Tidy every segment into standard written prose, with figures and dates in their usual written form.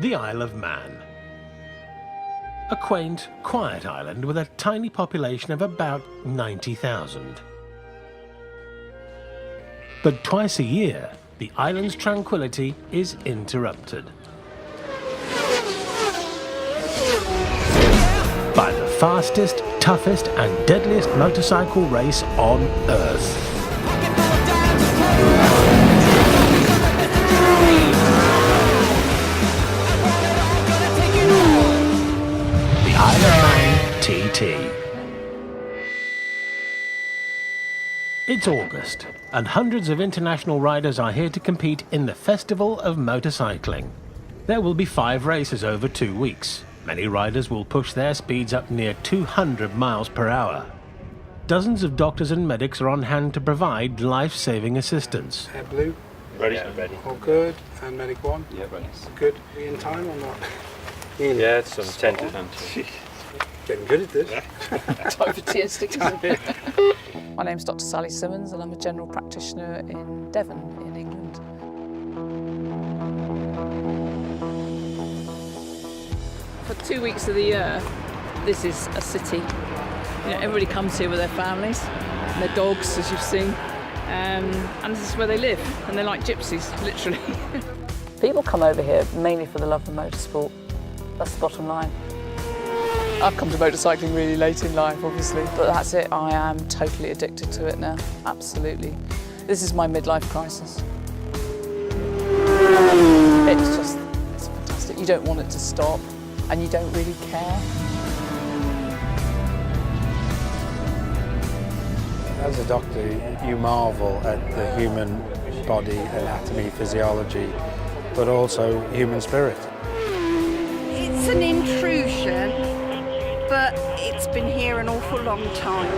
the Isle of Man. A quaint, quiet island with a tiny population of about 90,000. But twice a year, the island's tranquility is interrupted by the fastest, toughest and deadliest motorcycle race on Earth. The Isle of Man TT. It's August, and hundreds of international riders are here to compete in the Festival of Motorcycling. There will be 5 races over 2 weeks. Many riders will push their speeds up near 200 miles per hour. Dozens of doctors and medics are on hand to provide life-saving assistance. Blue? Ready. Yeah, ready. All good. And medic 1? Yeah, ready. Good. Are we in time or not? Yeah, it's some 10 to 10. Getting good at this. Time for tea and stick. My name's Dr. Sally Simmons and I'm a general practitioner in Devon in England. For 2 weeks of the year, this is a city. You know, everybody comes here with their families and their dogs, as you've seen, and this is where they live, and they're like gypsies, literally. People come over here mainly for the love of motorsport. That's the bottom line. I've come to motorcycling really late in life, obviously, but that's it. I am totally addicted to it now, absolutely. This is my midlife crisis. It's fantastic. You don't want it to stop, and you don't really care. As a doctor, you marvel at the human body, anatomy, physiology, but also human spirit. It's an intrusion, but it's been here an awful long time.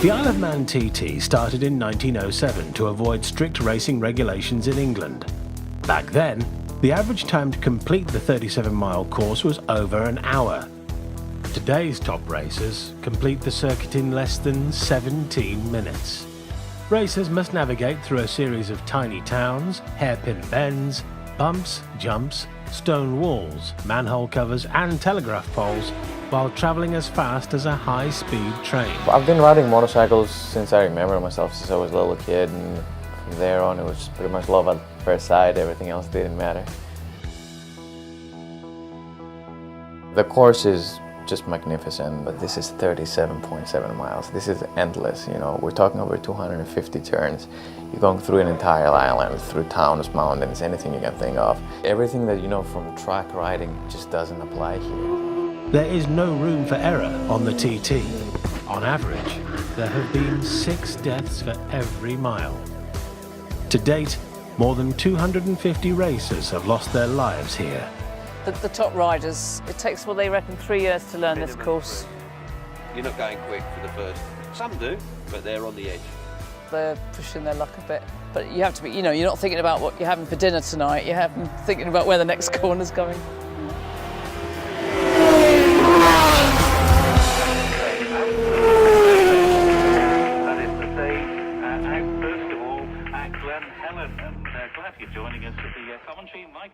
The Isle of Man TT started in 1907 to avoid strict racing regulations in England. Back then, the average time to complete the 37-mile course was over an hour. Today's top racers complete the circuit in less than 17 minutes. Racers must navigate through a series of tiny towns, hairpin bends, bumps, jumps, stone walls, manhole covers and telegraph poles while travelling as fast as a high-speed train. I've been riding motorcycles since I remember myself, since I was a little kid, and from there on it was pretty much love at first sight. Everything else didn't matter. The course is just magnificent, but this is 37.7 miles. This is endless, you know. We're talking over 250 turns. You're going through an entire island, through towns, mountains, anything you can think of. Everything that you know from track riding just doesn't apply here. There is no room for error on the TT. On average, there have been 6 deaths for every mile. To date, more than 250 racers have lost their lives here. The top riders, it takes, well, they reckon 3 years to learn this course. You're not going quick for the first. Some do, but they're on the edge. They're pushing their luck a bit. But you have to be, you know, you're not thinking about what you're having for dinner tonight, you're thinking about where the next corner's going.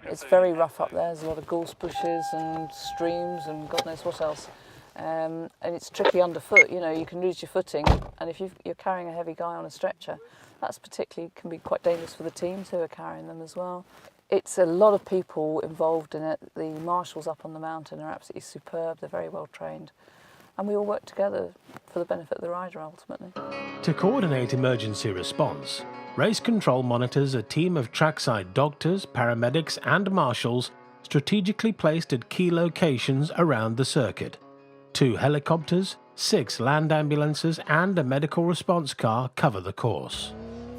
It's very rough up there. There's a lot of gorse bushes and streams and God knows what else. And it's tricky underfoot, you know, you can lose your footing, and if you're carrying a heavy guy on a stretcher, that's particularly can be quite dangerous for the teams who are carrying them as well. It's a lot of people involved in it. The marshals up on the mountain are absolutely superb, they're very well trained. And we all work together for the benefit of the rider ultimately. To coordinate emergency response, race control monitors a team of trackside doctors, paramedics and marshals strategically placed at key locations around the circuit. 2 helicopters, 6 land ambulances and a medical response car cover the course.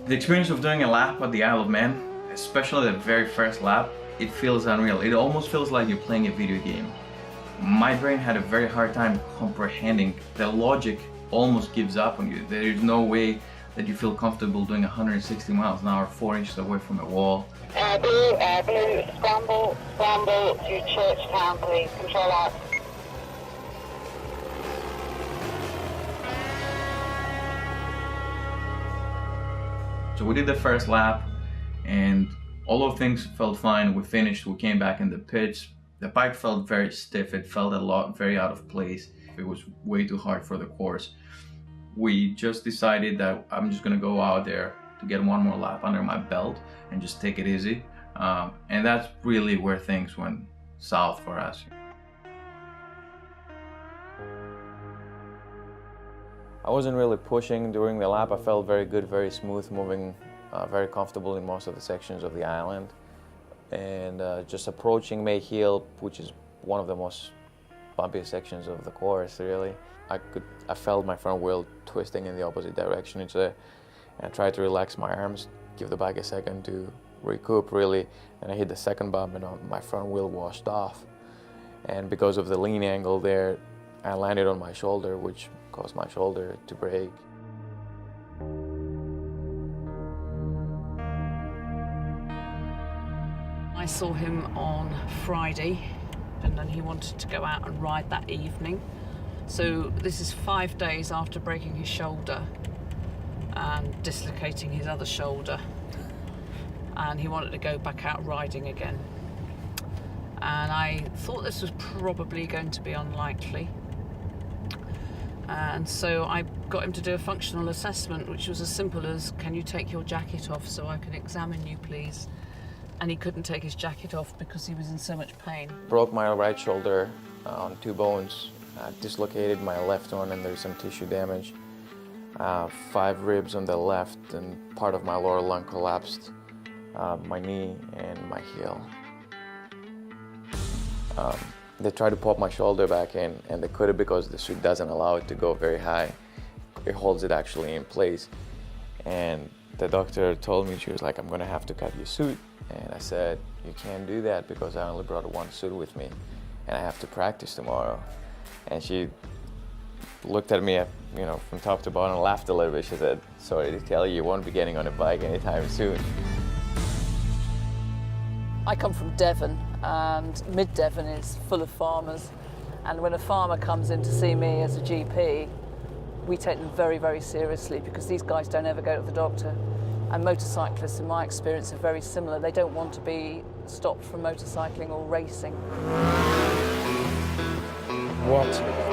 The experience of doing a lap at the Isle of Man, especially the very first lap, it feels unreal. It almost feels like you're playing a video game. My brain had a very hard time comprehending. The logic almost gives up on you. There is no way that you feel comfortable doing 160 miles an hour 4 inches away from a wall. Blue, scramble to Churchtown, please. Control out. So we did the first lap, and Although things felt fine, we finished, we came back in the pits. The bike felt very stiff, it felt very out of place. It was way too hard for the course. We just decided that I'm just gonna go out there to get one more lap under my belt and just take it easy. And that's really where things went south for us. I wasn't really pushing during the lap. I felt very good, very smooth, moving very comfortable in most of the sections of the island. And just approaching May Hill, which is one of the most bumpiest sections of the course, really. I felt my front wheel twisting in the opposite direction. And I tried to relax my arms, give the bike a second to recoup, really. And I hit the second bump and my front wheel washed off. And because of the lean angle there, I landed on my shoulder, which caused my shoulder to break. I saw him on Friday, and then he wanted to go out and ride that evening. So this is 5 days after breaking his shoulder and dislocating his other shoulder, and he wanted to go back out riding again. And I thought this was probably going to be unlikely. And so I got him to do a functional assessment, which was as simple as, can you take your jacket off so I can examine you, please? And he couldn't take his jacket off because he was in so much pain. Broke my right shoulder on 2 bones, dislocated my left one, and there's some tissue damage. 5 ribs on the left, and part of my lower lung collapsed, my knee and my heel. They tried to pop my shoulder back in, and they couldn't because the suit doesn't allow it to go very high. It holds it actually in place. And the doctor told me, she was like, I'm gonna have to cut your suit. And I said, you can't do that because I only brought 1 suit with me and I have to practice tomorrow. And she looked at me, from top to bottom and laughed a little bit. She said, sorry to tell you, you won't be getting on a bike anytime soon. I come from Devon, and mid-Devon is full of farmers. And when a farmer comes in to see me as a GP, we take them very, very seriously because these guys don't ever go to the doctor. And motorcyclists, in my experience, are very similar. They don't want to be stopped from motorcycling or racing. What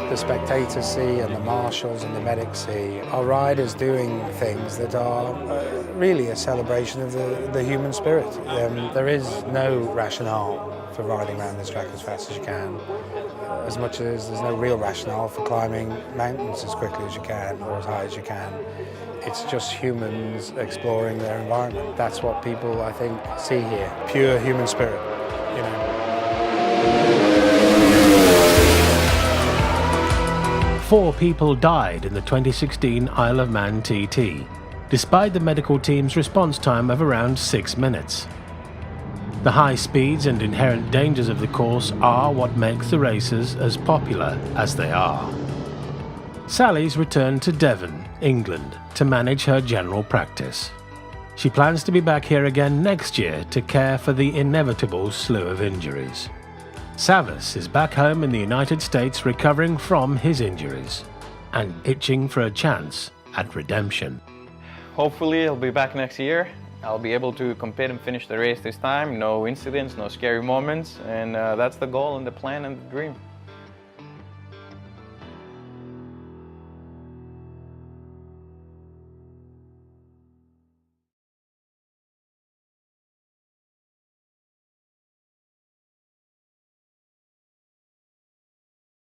the spectators see and the marshals and the medics see are riders doing things that are really a celebration of the human spirit. There is no rationale for riding around this track as fast as you can, as much as there's no real rationale for climbing mountains as quickly as you can or as high as you can. It's just humans exploring their environment. That's what people, I think, see here. Pure human spirit, 4 people died in the 2016 Isle of Man TT, despite the medical team's response time of around 6 minutes. The high speeds and inherent dangers of the course are what makes the races as popular as they are. Sally's returned to Devon, England, to manage her general practice. She plans to be back here again next year to care for the inevitable slew of injuries. Savas is back home in the United States recovering from his injuries and itching for a chance at redemption. Hopefully I'll be back next year. I'll be able to compete and finish the race this time. No incidents, no scary moments, and that's the goal and the plan and the dream.